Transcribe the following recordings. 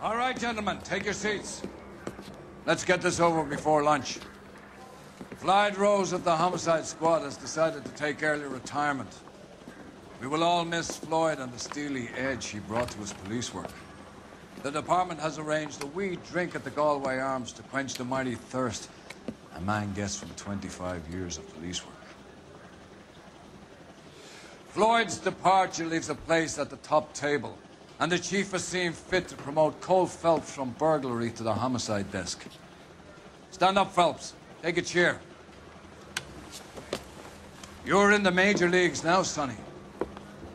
All right, gentlemen, take your seats. Let's get this over before lunch. Floyd Rose of the Homicide Squad has decided to take early retirement. We will all miss Floyd and the steely edge he brought to his police work. The department has arranged a wee drink at the Galway Arms to quench the mighty thirst a man gets from 25 years of police work. Floyd's departure leaves a place at the top table, and the chief has seen fit to promote Cole Phelps from burglary to the homicide desk. Stand up, Phelps. Take a chair. You're in the major leagues now, Sonny.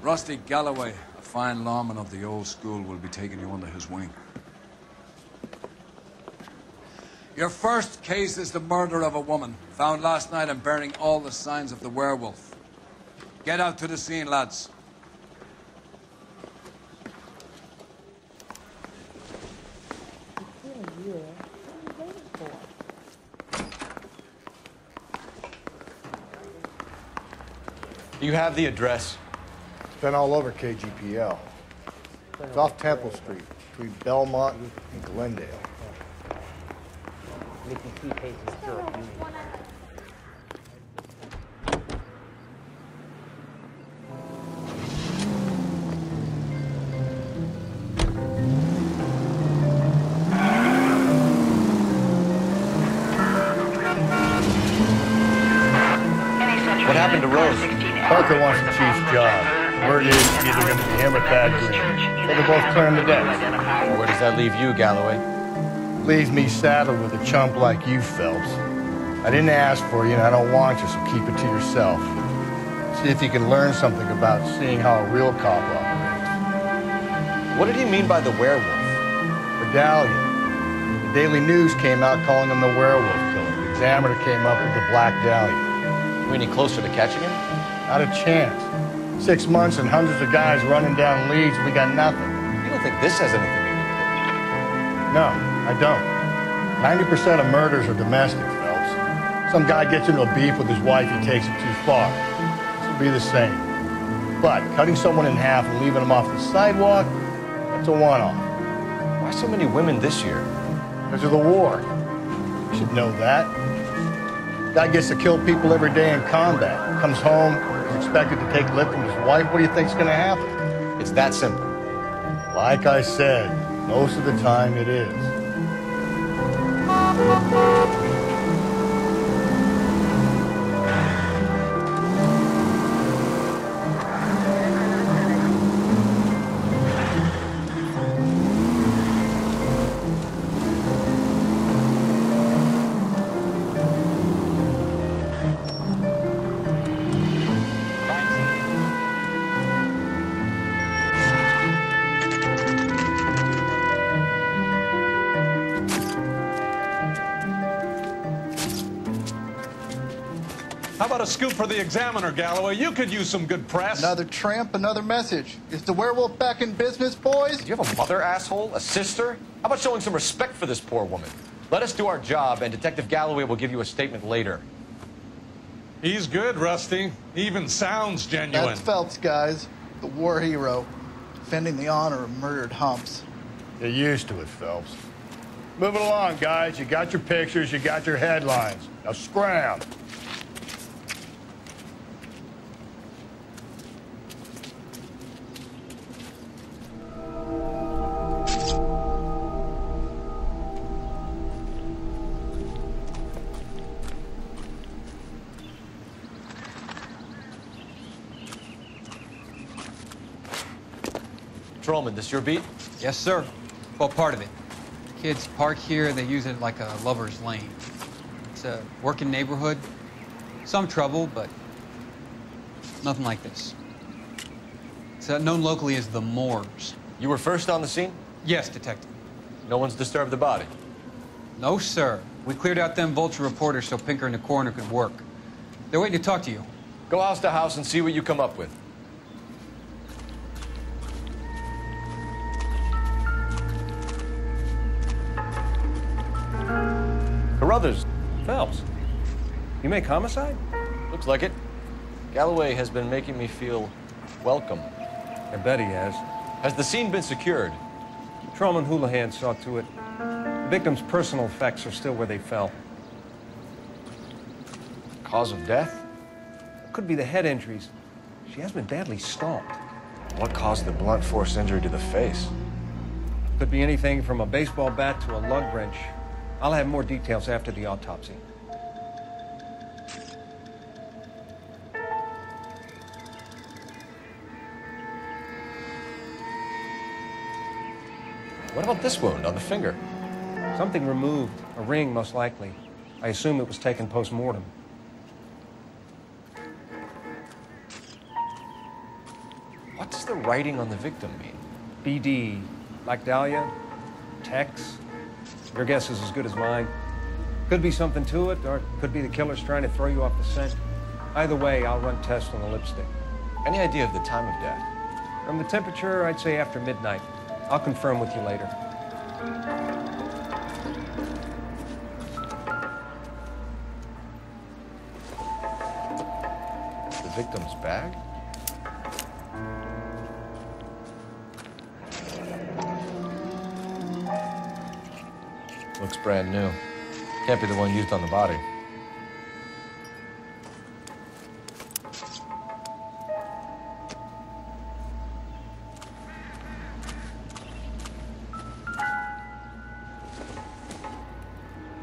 Rusty Galloway, a fine lawman of the old school, will be taking you under his wing. Your first case is the murder of a woman, found last night and bearing all the signs of the werewolf. Get out to the scene, lads. You have the address? It's been all over KGPL. It's off Temple Street, between Belmont and Glendale. Making 3 pages per unit. What happened to Rose? Parker wants the chief's job. Word is it's either going to be him or Thad Green. So they're both clearing the desk. Where does that leave you, Galloway? Leaves me saddled with a chump like you, Phelps. I didn't ask for you, and I don't want you, so keep it to yourself. See if you can learn something about seeing how a real cop operates. What did he mean by the werewolf? Medallion. The Daily News came out calling him the werewolf killer. The Examiner came up with the Black Dahlia. Are we any closer to catching him? Not a chance. 6 months and hundreds of guys running down leads, we got nothing. You don't think this has anything to do with it? No, I don't. 90% of murders are domestic, Phelps. Some guy gets into a beef with his wife, he takes it too far. This will be the same. But cutting someone in half and leaving them off the sidewalk, that's a one-off. Why so many women this year? Because of the war. You should know that. Guy gets to kill people every day in combat. Comes home, is expected to take lip from his wife. What do you think's gonna happen? It's that simple. Like I said, most of the time it is. How about a scoop for the Examiner, Galloway? You could use some good press. Another tramp, another message. Is the werewolf back in business, boys? Do you have a mother, asshole? A sister? How about showing some respect for this poor woman? Let us do our job, and Detective Galloway will give you a statement later. He's good, Rusty. He even sounds genuine. That's Phelps, guys. The war hero. Defending the honor of murdered humps. Get used to it, Phelps. Move it along, guys. You got your pictures, you got your headlines. Now scram. Patrolman, this your beat? Yes, sir. Well, part of it. Kids park here, they use it like a lover's lane. It's a working neighborhood. Some trouble, but nothing like this. It's known locally as the Moors. You were first on the scene? Yes, Detective. No one's disturbed the body? No, sir. We cleared out them vulture reporters so Pinker and the coroner could work. They're waiting to talk to you. Go house to house and see what you come up with. Carruthers, Phelps, you make homicide? Looks like it. Galloway has been making me feel welcome. I bet he has. Has the scene been secured? Traum and Houlihan saw to it. The victim's personal effects are still where they fell. Cause of death? Could be the head injuries. She has been badly stalked. What caused the blunt force injury to the face? Could be anything from a baseball bat to a lug wrench. I'll have more details after the autopsy. What about this wound on the finger? Something removed. A ring, most likely. I assume it was taken post-mortem. What does the writing on the victim mean? BD. Like Dahlia? Tex? Your guess is as good as mine. Could be something to it, or it could be the killer's trying to throw you off the scent. Either way, I'll run tests on the lipstick. Any idea of the time of death? From the temperature, I'd say after midnight. I'll confirm with you later. The victim's bag? Looks brand new. Can't be the one used on the body.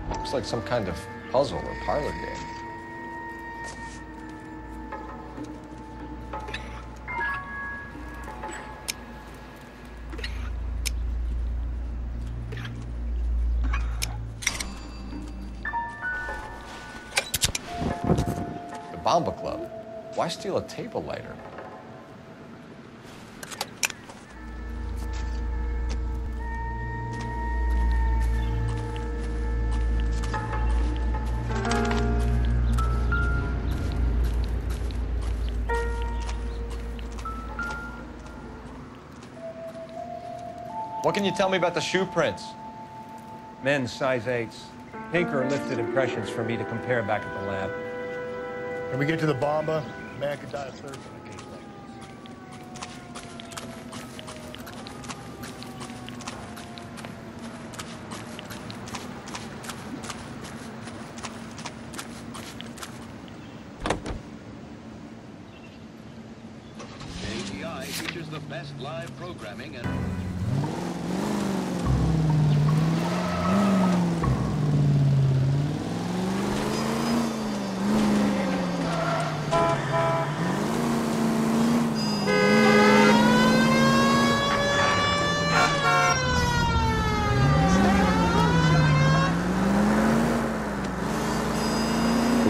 Looks like some kind of puzzle or parlor game. Bomba Club. Why steal a table lighter? What can you tell me about the shoe prints? Men's size 8s. Pinker lifted impressions for me to compare back at the lab. When we get to the bomba, a man could die of thirst in a case like ATI features the best live programming and...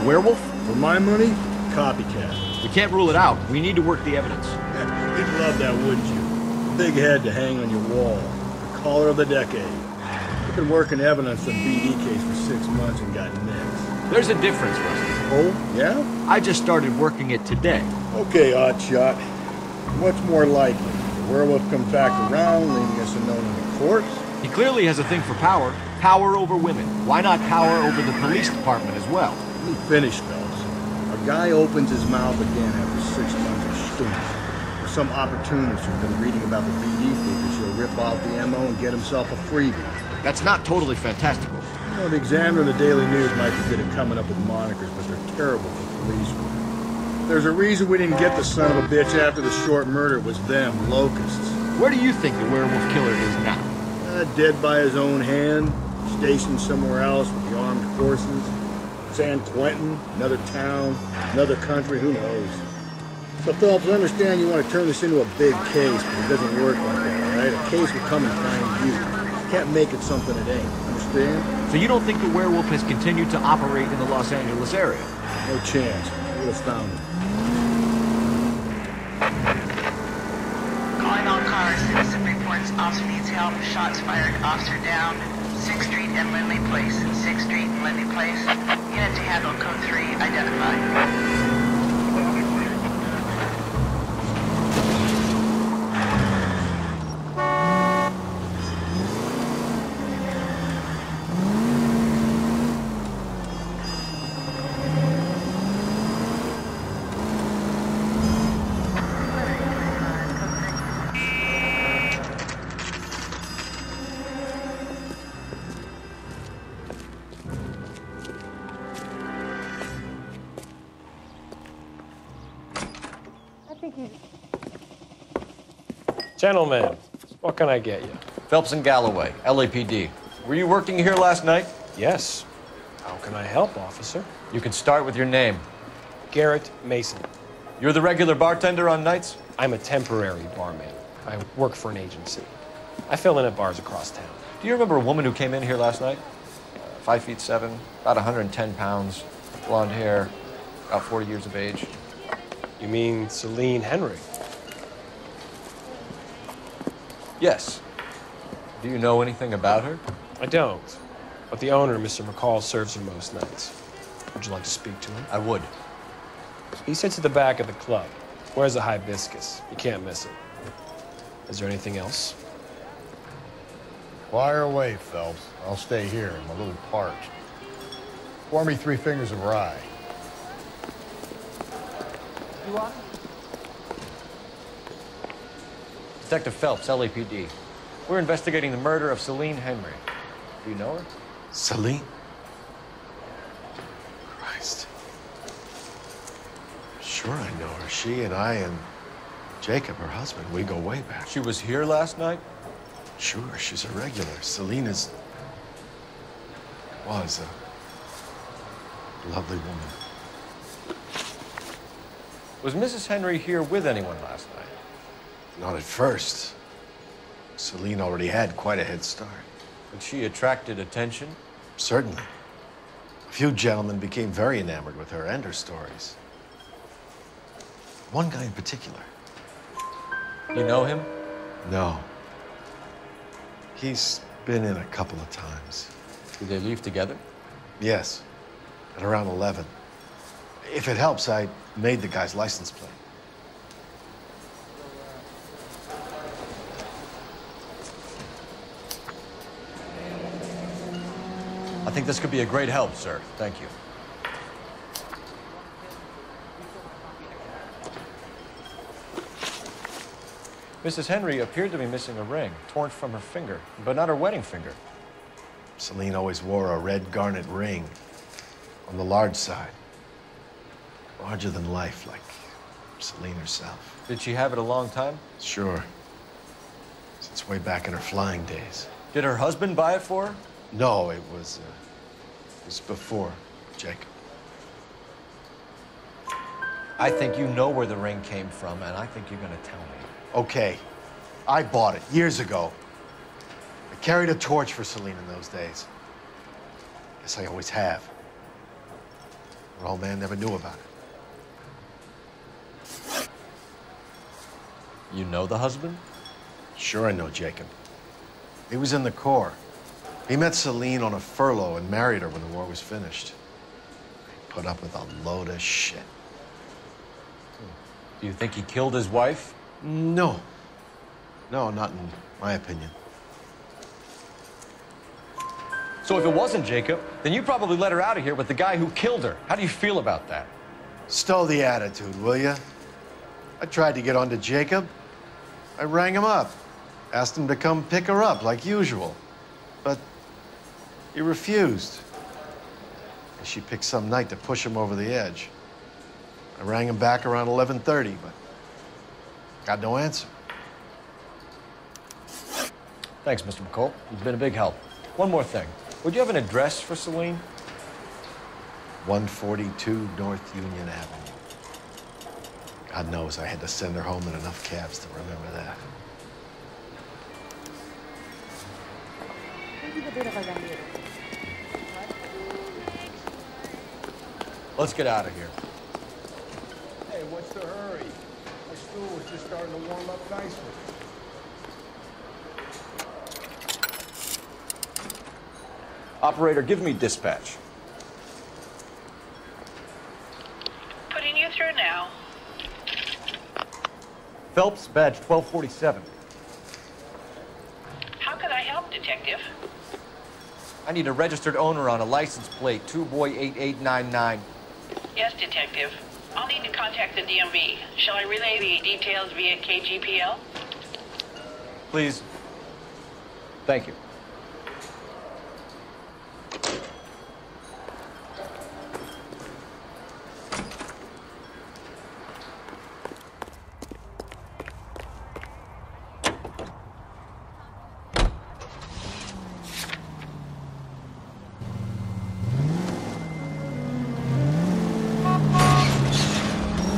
Werewolf? For my money, copycat. We can't rule it out. We need to work the evidence. You'd love that, wouldn't you? Big head to hang on your wall. The caller of the decade. You've been working evidence on BD case for 6 months and got nixed. There's a difference, Rusty. Oh, yeah? I just started working it today. Okay, Oddshot. What's more likely? The werewolf comes back around, leaving us unknown in the corpse? He clearly has a thing for power. Power over women. Why not power over the police department as well? Let me finish, fellas. A guy opens his mouth again after 6 months of stunk. Or some opportunist who's been reading about the BD figures who'll rip off the MO and get himself a freebie. That's not totally fantastical. You know, the Examiner and the Daily News might be good at coming up with monikers, but they're terrible for police work. There's a reason we didn't get the son of a bitch after the short murder. It was them, locusts. Where do you think the werewolf killer is now? Dead by his own hand, stationed somewhere else with the armed forces. San Quentin, another town, another country, who knows? So, Phelps, I understand you want to turn this into a big case, but it doesn't work like that, all right? A case will come and find you. You can't make it something it ain't, understand? So you don't think the werewolf has continued to operate in the Los Angeles area? No chance. We would have found him. Calling all cars, citizen reports officer needs help, shots fired, officer down, 6th Street and Lindley Place. 6th Street and Lindley Place. Unit to handle code 3, identified. Gentlemen, what can I get you? Phelps and Galloway, LAPD. Were you working here last night? Yes. How can I help, officer? You can start with your name. Garrett Mason. You're the regular bartender on nights? I'm a temporary barman. I work for an agency. I fill in at bars across town. Do you remember a woman who came in here last night? 5'7", about 110 pounds, blonde hair, about 40 years of age. You mean Celine Henry? Yes. Do you know anything about her? I don't. But the owner, Mr. McCall, serves her most nights. Would you like to speak to him? I would. He sits at the back of the club. Wears a hibiscus. You can't miss it. Is there anything else? Fire away, Phelps. I'll stay here. I'm a little parched. Pour me 3 fingers of rye. You want? Detective Phelps, LAPD. We're investigating the murder of Celine Henry. Do you know her? Celine? Christ. Sure I know her. She and I and Jacob, her husband, we go way back. She was here last night? Sure, she's a regular. Celine was a lovely woman. Was Mrs. Henry here with anyone last night? Not at first. Celine already had quite a head start. But she attracted attention? Certainly. A few gentlemen became very enamored with her and her stories. One guy in particular. You know him? No. He's been in a couple of times. Did they leave together? Yes, at around 11. If it helps, I made the guy's license plate. I think this could be a great help, sir. Thank you. Mrs. Henry appeared to be missing a ring, torn from her finger, but not her wedding finger. Celine always wore a red garnet ring on the large side. Larger than life, like Celine herself. Did she have it a long time? Sure. Since way back in her flying days. Did her husband buy it for her? No, it was before Jacob. I think you know where the ring came from, and I think you're gonna tell me. Okay, I bought it years ago. I carried a torch for Celine in those days. Guess I always have. Her old man never knew about it. You know the husband? Sure I know Jacob. He was in the Corps. He met Celine on a furlough and married her when the war was finished. He put up with a load of shit. Do you think he killed his wife? No. No, not in my opinion. So if it wasn't Jacob, then you probably let her out of here with the guy who killed her. How do you feel about that? Stow the attitude, will ya? I tried to get onto Jacob. I rang him up. Asked him to come pick her up, like usual. But he refused. And she picked some night to push him over the edge. I rang him back around 11:30, but got no answer. Thanks, Mr. McCall. You've been a big help. One more thing. Would you have an address for Celine? 142 North Union Avenue. God knows I had to send her home in enough cabs to remember that. Let's get out of here. Hey, what's the hurry? My stool is just starting to warm up nicely. Operator, give me dispatch. Putting you through now. Phelps, badge 1247. How can I help, Detective? I need a registered owner on a license plate, 2boy8899. Yes, Detective. I'll need to contact the DMV. Shall I relay the details via KGPL? Please. Thank you.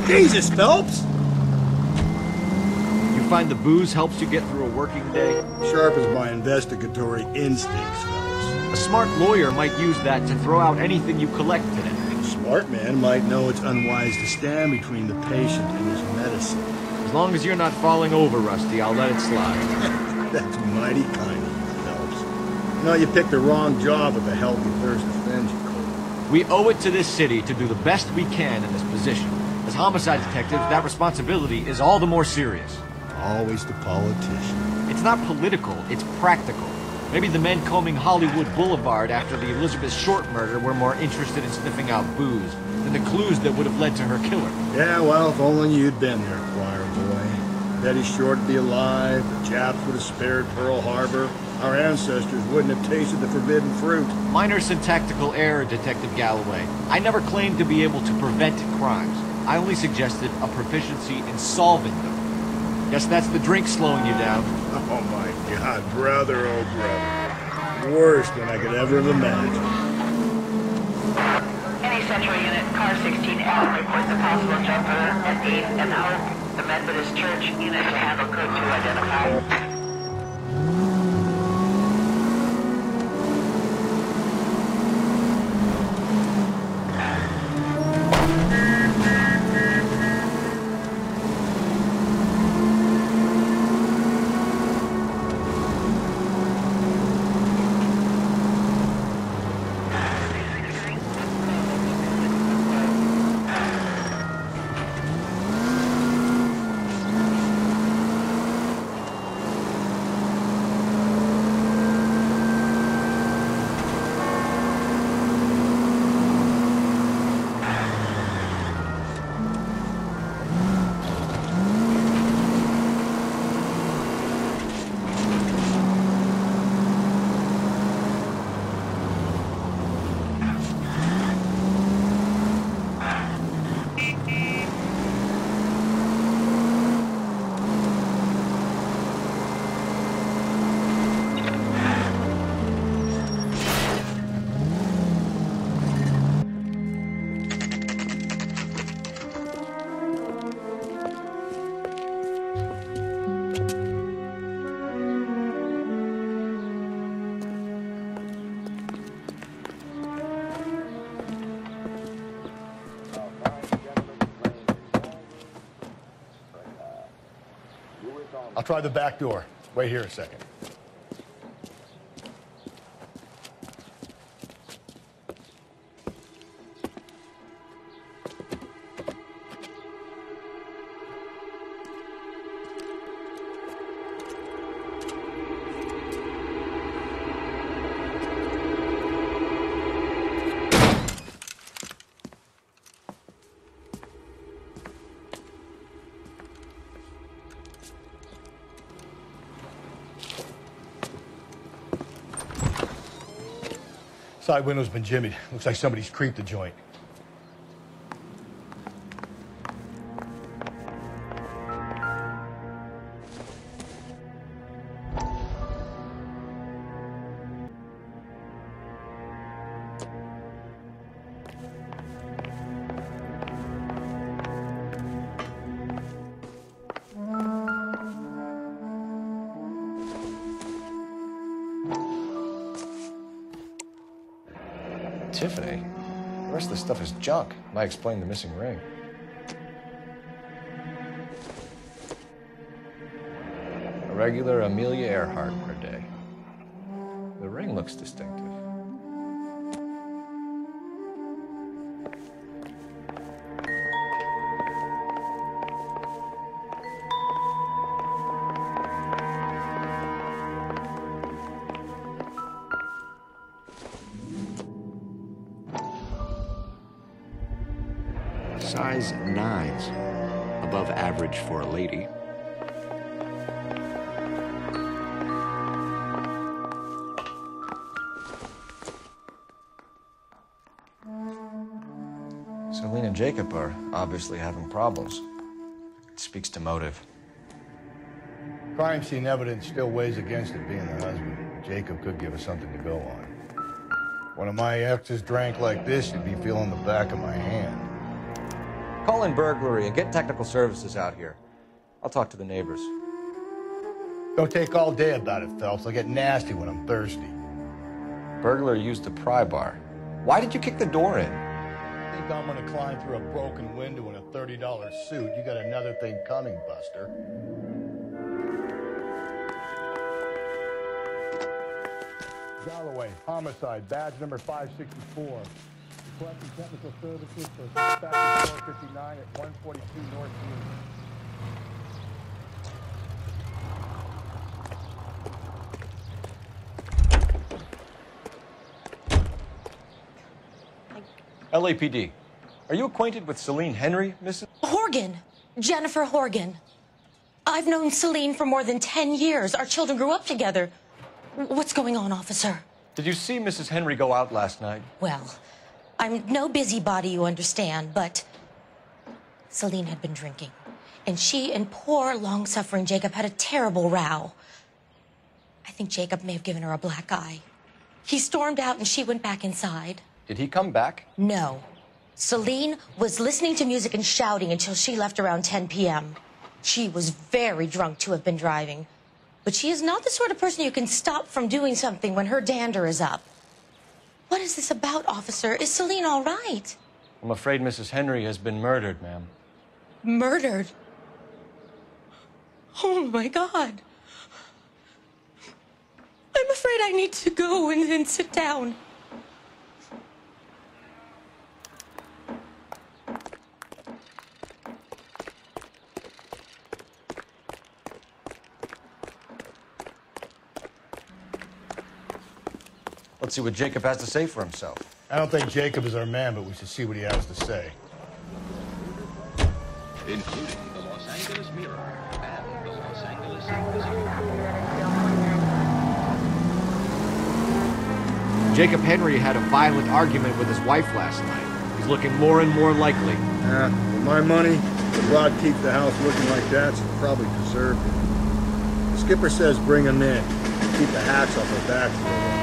Jesus, Phelps! You find the booze helps you get through a working day? Sharpens my investigatory instincts, Phelps. A smart lawyer might use that to throw out anything you collect today. A smart man might know it's unwise to stand between the patient and his medicine. As long as you're not falling over, Rusty, I'll let it slide. That's mighty kind of you, Phelps. You know, you picked the wrong job with a healthy thirst for vengeance. We owe it to this city to do the best we can in this position. As homicide detectives, that responsibility is all the more serious. Always the politician. It's not political, it's practical. Maybe the men combing Hollywood Boulevard after the Elizabeth Short murder were more interested in sniffing out booze than the clues that would have led to her killer. Yeah, well, if only you'd been there, choir boy. Betty Short would be alive, the Japs would have spared Pearl Harbor, our ancestors wouldn't have tasted the forbidden fruit. Minor syntactical error, Detective Galloway. I never claimed to be able to prevent crimes. I only suggested a proficiency in solving them. Guess that's the drink slowing you down. Oh my God, brother, oh brother. Worse than I could ever have imagined. Any Central Unit, Car 16L reports a possible jumper at 8th and Hope. The Methodist Church unit to handle code 2 identified. I'll try the back door. Wait here a second. Side window's been jimmied. Looks like somebody's creeped the joint. Tiffany? The rest of the stuff is junk. Might explain the missing ring. A regular Amelia Earhart per day. The ring looks distinctive. Size 9s, above average for a lady. Celine and Jacob are obviously having problems. It speaks to motive. Crime scene evidence still weighs against it being the husband. Jacob could give us something to go on. One of my exes drank like this, you'd be feeling the back of my hand. Call in burglary and get technical services out here. I'll talk to the neighbors. Don't take all day about it, Phelps. I'll get nasty when I'm thirsty. Burglar used a pry bar. Why did you kick the door in? I think I'm gonna climb through a broken window in a $30 suit. You got another thing coming, Buster. Galloway, homicide, badge number 564. Requesting technical services for suspected 459 at 142 North Union. LAPD. Are you acquainted with Celine Henry, Mrs.? Horgan. Jennifer Horgan. I've known Celine for more than 10 years. Our children grew up together. What's going on, officer? Did you see Mrs. Henry go out last night? Well, I'm no busybody, you understand, but Celine had been drinking. And she and poor, long-suffering Jacob had a terrible row. I think Jacob may have given her a black eye. He stormed out and she went back inside. Did he come back? No. Celine was listening to music and shouting until she left around 10 p.m. She was very drunk to have been driving. But she is not the sort of person you can stop from doing something when her dander is up. What is this about, officer? Is Celine all right? I'm afraid Mrs. Henry has been murdered, ma'am. Murdered? Oh, my God. I'm afraid I need to go and sit down. Let's see what Jacob has to say for himself. I don't think Jacob is our man, but we should see what he has to say. Including the Los Angeles Mirror and the Los Angeles Inquizitor. Jacob Henry had a violent argument with his wife last night. He's looking more and more likely. For my money, if Rod keeps the house looking like that, she'll probably deserve it. The skipper says bring him in. Keep the hacks off her back for a while.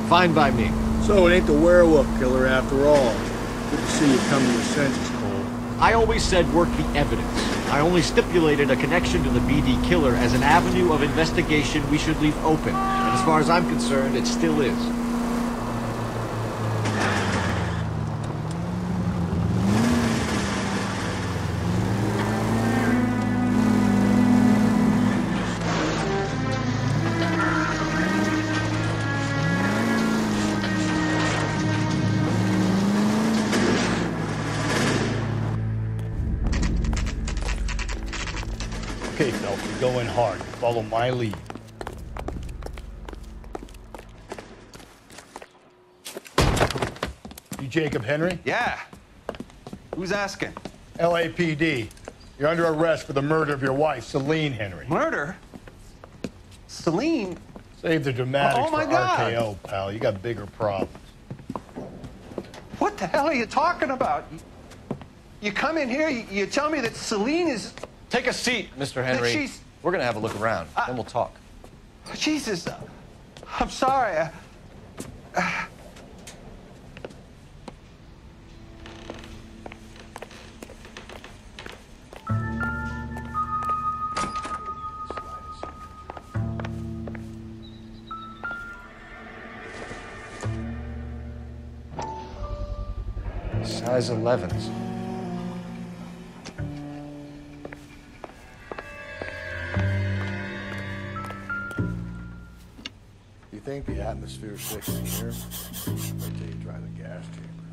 Fine by me. So it ain't the werewolf killer after all. Good to see you come to your senses, Cole. I always said work the evidence. I only stipulated a connection to the BD killer as an avenue of investigation we should leave open. And as far as I'm concerned, it still is. Okay, Phelps, we go in hard. Follow my lead. You Jacob Henry? Yeah. Who's asking? LAPD. You're under arrest for the murder of your wife, Celine Henry. Murder? Celine? Save the dramatics Oh, my for God. RKO, pal. You got bigger problems. What the hell are you talking about? You come in here, you tell me that Celine is... Take a seat, Mr. Henry. She's... We're gonna have a look around, then we'll talk. Jesus, I'm sorry. Size 11s. You think the atmosphere's thick in here? Wait till you try the gas chamber.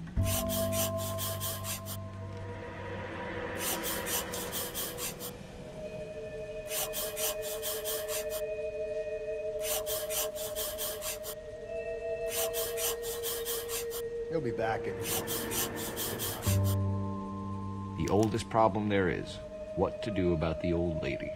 He'll be back in here. The oldest problem there is, what to do about the old lady.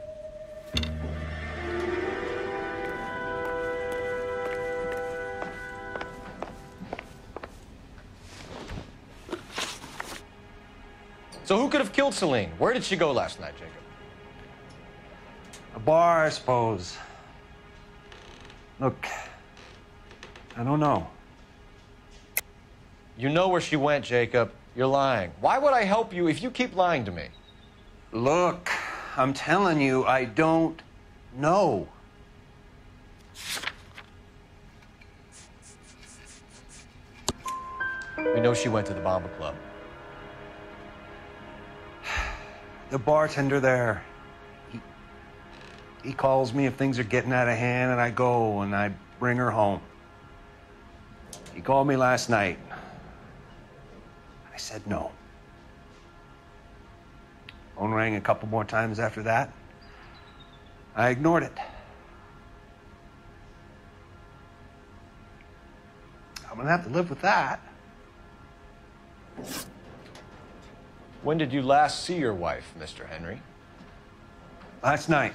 So who could have killed Celine? Where did she go last night, Jacob? A bar, I suppose. Look, I don't know. You know where she went, Jacob. You're lying. Why would I help you if you keep lying to me? Look, I'm telling you, I don't know. We know she went to the Bomber Club. The bartender there, he calls me if things are getting out of hand, and I go and I bring her home. He called me last night. I said no. Phone rang a couple more times after that. I ignored it. I'm gonna have to live with that. When did you last see your wife, Mr. Henry? Last night.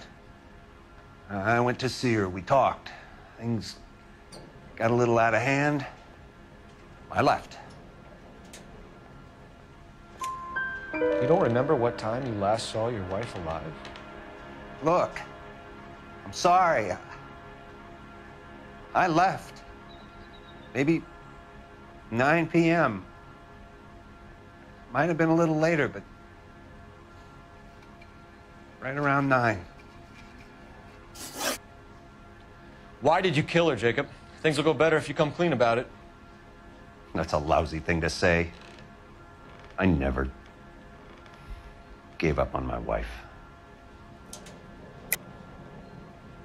I went to see her. We talked. Things got a little out of hand. I left. You don't remember what time you last saw your wife alive? Look, I'm sorry. I left. Maybe 9 p.m. Might have been a little later, but right around 9. Why did you kill her, Jacob? Things will go better if you come clean about it. That's a lousy thing to say. I never gave up on my wife.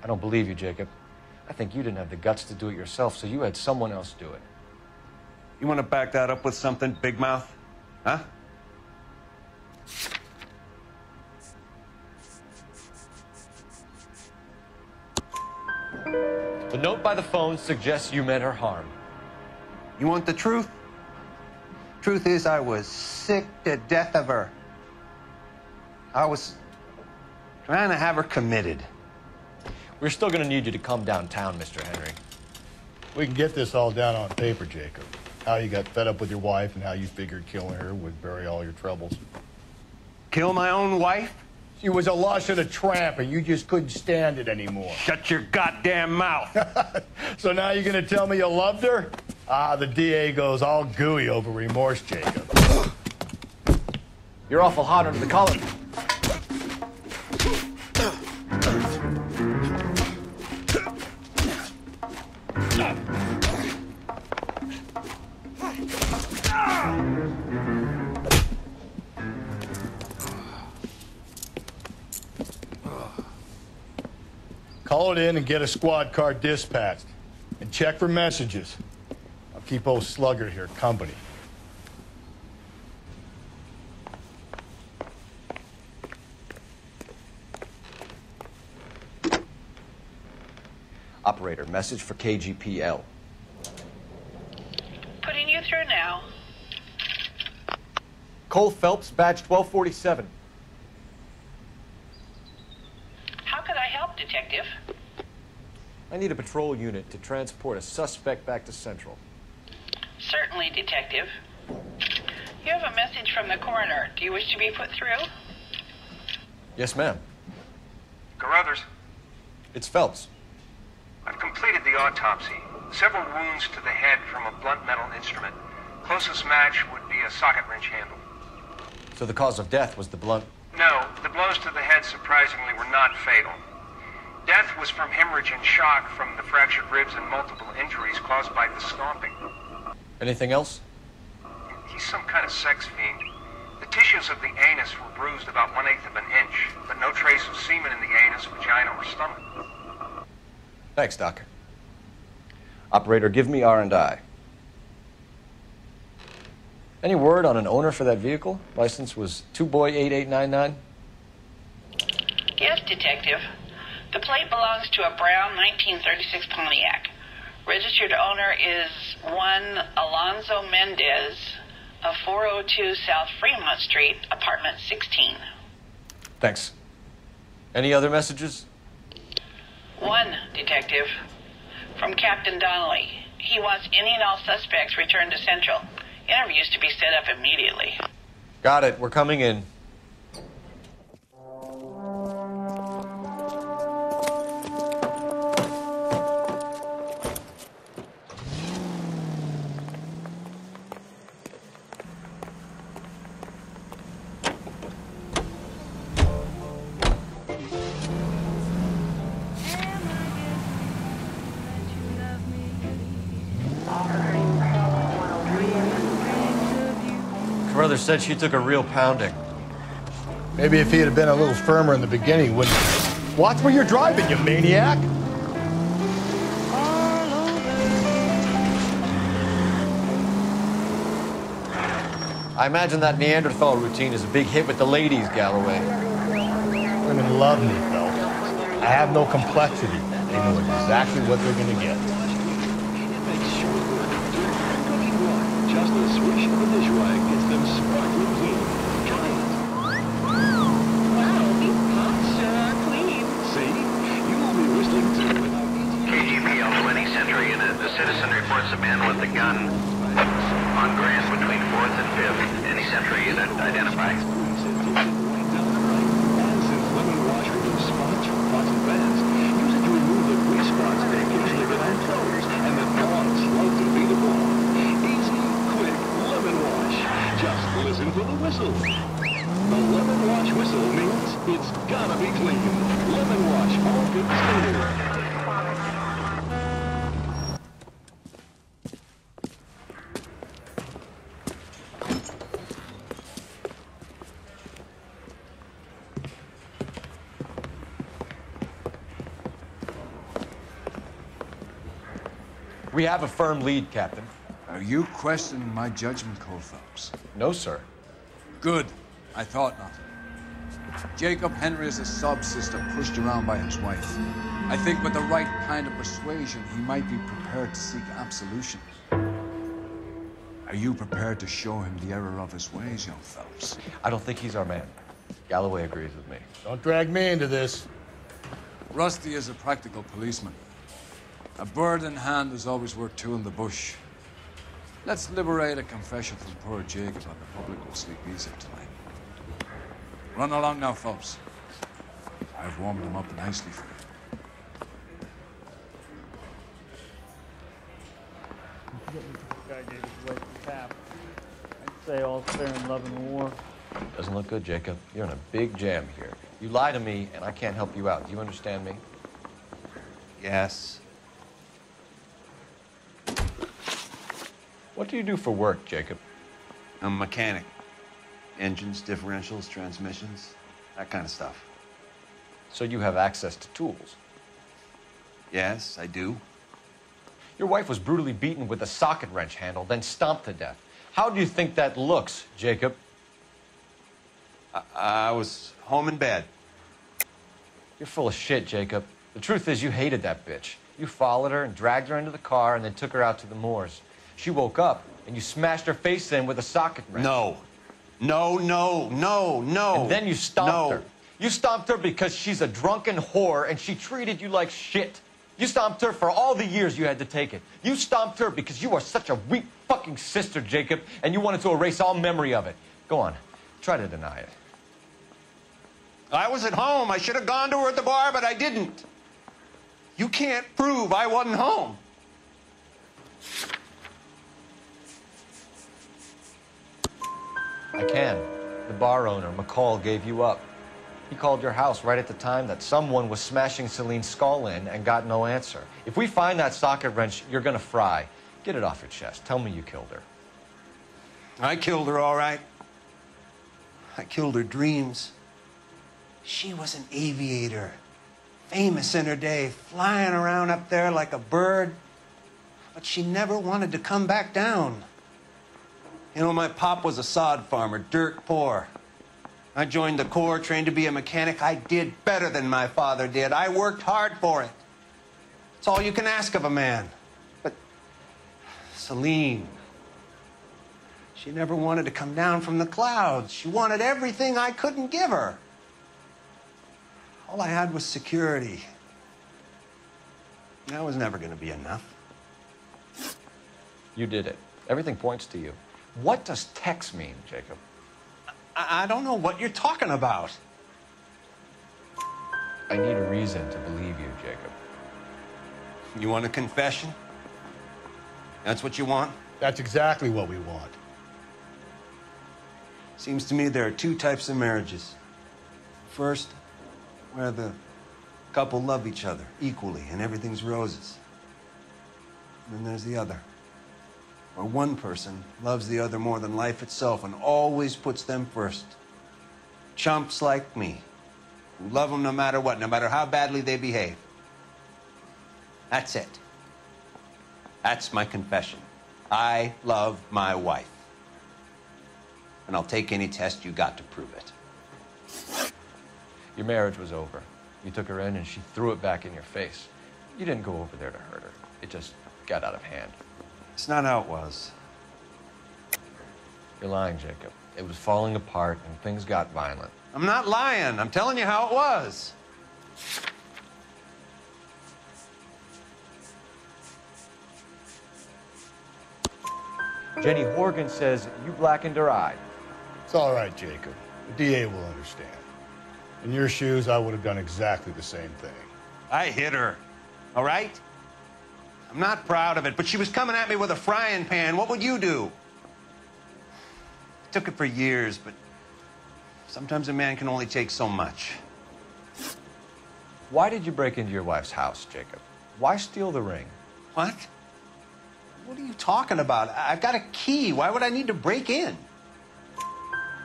I don't believe you, Jacob. I think you didn't have the guts to do it yourself, so you had someone else do it. You want to back that up with something, Big Mouth? Huh? The note by the phone suggests you meant her harm. You want the truth? Truth is, I was sick to death of her. I was trying to have her committed. We're still going to need you to come downtown, Mr. Henry. We can get this all down on paper, Jacob. How you got fed up with your wife and how you figured killing her would bury all your troubles. Kill my own wife? She was a lush and a tramp, and you just couldn't stand it anymore. Shut your goddamn mouth. So now you're gonna tell me you loved her? Ah, the DA goes all gooey over remorse, Jacob. You're awful hot under the collar. Call it in and get a squad car dispatched. And check for messages. I'll keep old Slugger here company. Operator, message for KGPL. Putting you through now. Cole Phelps, badge 1247. How could I help, Detective? I need a patrol unit to transport a suspect back to Central. Certainly, Detective. You have a message from the coroner. Do you wish to be put through? Yes, ma'am. Carruthers, It's Phelps. I've completed the autopsy. Several wounds to the head from a blunt metal instrument. Closest match would be a socket wrench handle. So the cause of death was the blunt... No, the blows to the head surprisingly were not fatal. Death was from hemorrhage and shock from the fractured ribs and multiple injuries caused by the stomping. Anything else? He's some kind of sex fiend. The tissues of the anus were bruised about 1/8 of an inch, but no trace of semen in the anus, vagina, or stomach. Thanks, Doc. Operator, give me R&I. Any word on an owner for that vehicle? License was 2boy8899. Yes, Detective. The plate belongs to a brown 1936 Pontiac. Registered owner is one Alonzo Mendez of 402 South Fremont Street, apartment 16. Thanks. Any other messages? One, Detective. From Captain Donnelly. He wants any and all suspects returned to Central. Interviews to be set up immediately. Got it. We're coming in. brother said she took a real pounding. Maybe if he had been a little firmer in the beginning, wouldn't he? Watch where you're driving, you maniac! I imagine that Neanderthal routine is a big hit with the ladies, Galloway. Women love me, Phelps. I have no complexity. They know exactly what they're gonna get. Just a swish of the dish rag gets them sparkling clean. Try it. Wow, these pots sure are clean. See? You'll be whistling too without KGPL 20 Century Unit. The citizen reports a man with a gun on Grand between 4th and 5th. Any Century Unit identified. lemon wash removes sponge, pots and pans. Use it to remove the grease spots that occasionally get on clothes and the dogs love to beat them off. Easy, quick, lemon wash. Just listen for the whistle. The lemon wash whistle means it's gotta be clean. Lemon wash, all good standard. We have a firm lead, Captain. Are you questioning my judgment call, Phelps? No, sir. Good. I thought not. Jacob Henry is a sob-sister pushed around by his wife. I think with the right kind of persuasion, he might be prepared to seek absolution. Are you prepared to show him the error of his ways, young Phelps? I don't think he's our man. Galloway agrees with me. Don't drag me into this. Rusty is a practical policeman. A bird in hand is always worth two in the bush. Let's liberate a confession from poor Jacob, and the public will sleep easy tonight. Run along now, Phelps. I've warmed them up nicely for you. Guy gave his wife a tap. I'd say all's fair in love and war. Doesn't look good, Jacob. You're in a big jam here. You lie to me, and I can't help you out. Do you understand me? Yes. What do you do for work, Jacob? I'm a mechanic. Engines, differentials, transmissions, that kind of stuff. So you have access to tools? Yes, I do. Your wife was brutally beaten with a socket wrench handle, then stomped to death. How do you think that looks, Jacob? I was home in bed. You're full of shit, Jacob. The truth is you hated that bitch. You followed her and dragged her into the car and then took her out to the moors. She woke up, and you smashed her face in with a socket wrench. No. No, no, no, no. And then you stomped her. You stomped her because she's a drunken whore, and she treated you like shit. You stomped her for all the years you had to take it. You stomped her because you are such a weak fucking sister, Jacob, and you wanted to erase all memory of it. Go on. Try to deny it. I was at home. I should have gone to her at the bar, but I didn't. You can't prove I wasn't home. I can. The bar owner, McCall, gave you up. He called your house right at the time that someone was smashing Celine's skull in and got no answer. If we find that socket wrench, you're gonna fry. Get it off your chest. Tell me you killed her. I killed her, all right. I killed her dreams. She was an aviator, famous in her day, flying around up there like a bird. But she never wanted to come back down. You know, my pop was a sod farmer, dirt poor. I joined the Corps, trained to be a mechanic. I did better than my father did. I worked hard for it. It's all you can ask of a man. But Celine, she never wanted to come down from the clouds. She wanted everything I couldn't give her. All I had was security. That was never going to be enough. You did it. Everything points to you. What does Tex mean, Jacob? I don't know what you're talking about. I need a reason to believe you, Jacob. You want a confession? That's what you want? That's exactly what we want. Seems to me there are two types of marriages. First, where the couple love each other equally and everything's roses. And then there's the other. where one person loves the other more than life itself and always puts them first. Chumps like me, who love them no matter what, no matter how badly they behave. That's it. That's my confession. I love my wife. And I'll take any test you got to prove it. Your marriage was over. You took her in and she threw it back in your face. You didn't go over there to hurt her. It just got out of hand. It's not how it was. You're lying, Jacob. It was falling apart and things got violent. I'm not lying. I'm telling you how it was. Jenny Horgan says you blackened her eye. It's all right, Jacob. The DA will understand. In your shoes, I would have done exactly the same thing. I hit her, all right? I'm not proud of it, but she was coming at me with a frying pan. What would you do? I took it for years, but sometimes a man can only take so much. Why did you break into your wife's house, Jacob? Why steal the ring? What? What are you talking about? I've got a key. Why would I need to break in?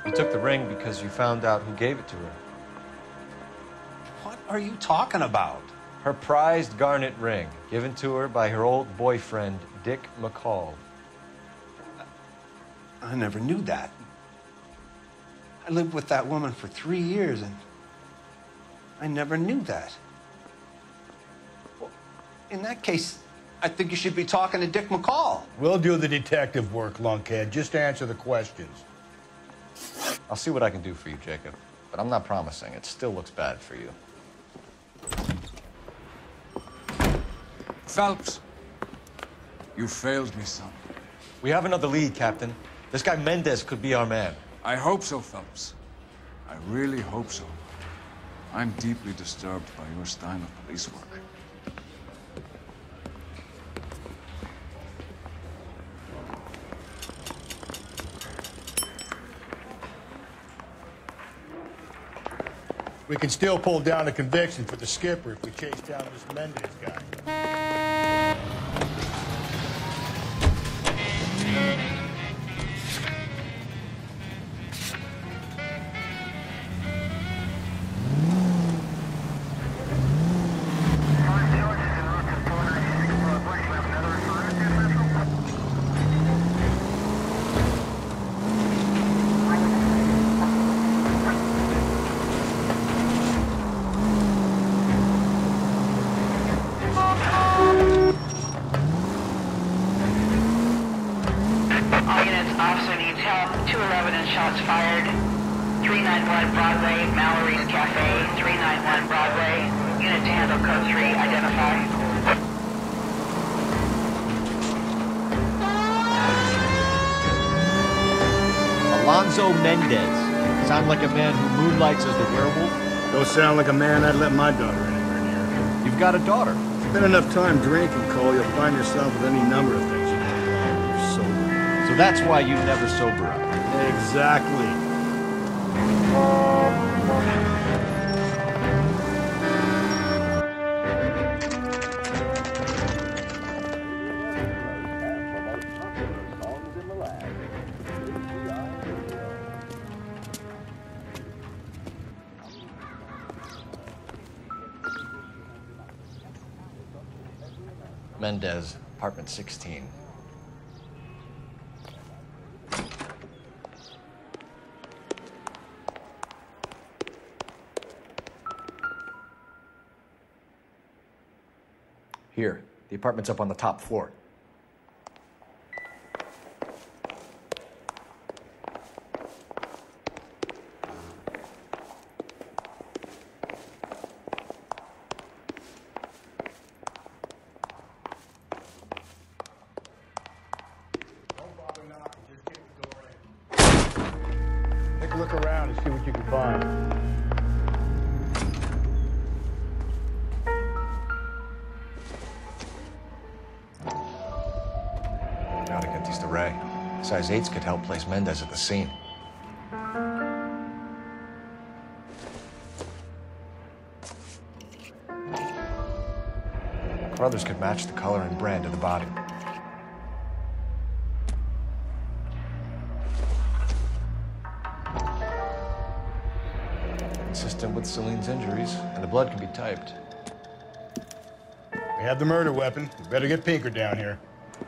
You took the ring because you found out who gave it to her. What are you talking about? Her prized garnet ring, given to her by her old boyfriend, Dick McCall. I never knew that. I lived with that woman for 3 years, and I never knew that. Well, in that case, I think you should be talking to Dick McCall. We'll do the detective work, lunkhead. Just answer the questions. I'll see what I can do for you, Jacob. But I'm not promising. It still looks bad for you. Phelps, you failed me, son. We have another lead, Captain. This guy Mendez could be our man. I hope so, Phelps. I really hope so. I'm deeply disturbed by your style of police work. We can still pull down a conviction for the skipper if we chase down this Mendez guy. Officer needs help. 211 and shots fired. 391 Broadway, Mallory's Cafe. 391 Broadway. Unit to handle code 3. Identify. Alonzo Mendez. Sound like a man who moonlights as the werewolf? Don't sound like a man I'd let my daughter anywhere near. You've got a daughter. Spend enough time drinking, Cole, you'll find yourself with any number of things you don't want when you're sober. So that's why you never sober up. Exactly. Mendez, apartment 16. Here, the apartment's up on the top floor. Take a look around and see what you can find. Gotta get these to Ray. Size 8s could help place Mendez at the scene. Carruthers could match the color and brand of the body. with Celine's injuries, and the blood can be typed. We have the murder weapon. We better get Pinker down here.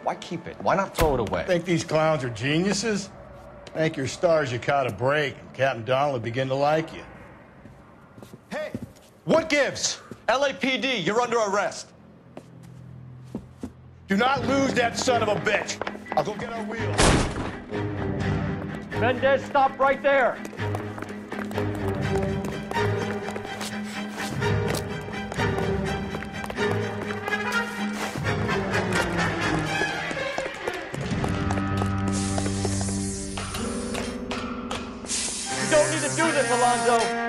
Why keep it? Why not throw it away? Think these clowns are geniuses? Thank your stars you caught a break, and Captain Donald will begin to like you. Hey, what gives? LAPD, you're under arrest. Do not lose that son of a bitch. I'll go get our wheels. Mendez, stop right there. You don't need to do this, Alonzo.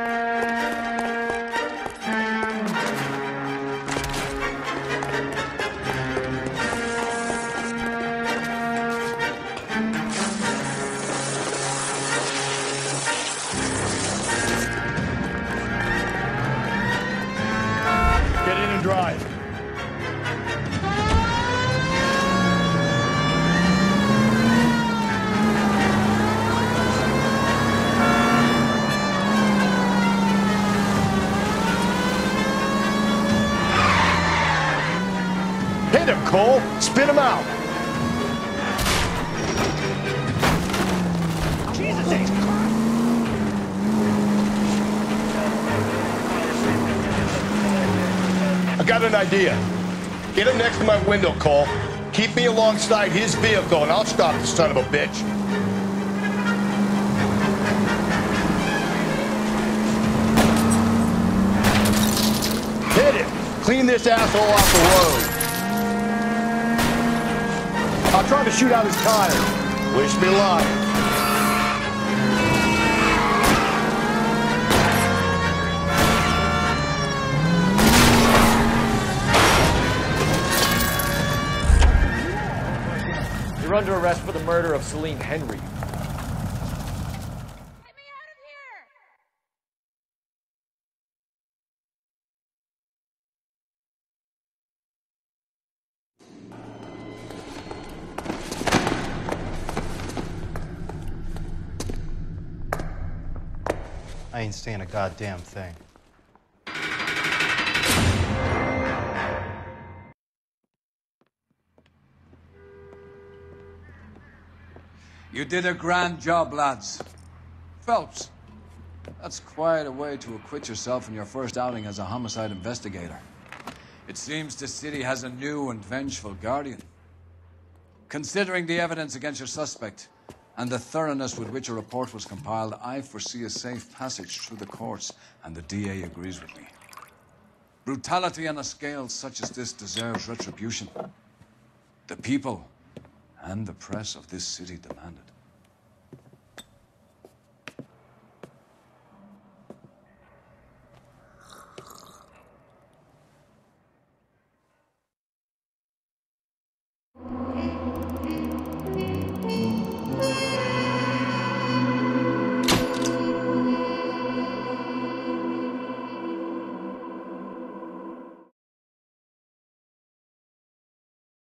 Drive. Hit him, Cole. Spit him out. Jesus H. I got an idea. Get him next to my window, Cole. Keep me alongside his vehicle, and I'll stop the son of a bitch. Hit him. Clean this asshole off the road. I'll try to shoot out his tires. Wish me luck. You're under arrest for the murder of Celine Henry. I ain't saying a goddamn thing. You did a grand job, lads. Phelps, that's quite a way to acquit yourself in your first outing as a homicide investigator. It seems the city has a new and vengeful guardian. Considering the evidence against your suspect and the thoroughness with which a report was compiled, I foresee a safe passage through the courts, and the DA agrees with me. Brutality on a scale such as this deserves retribution. The people and the press of this city demand it.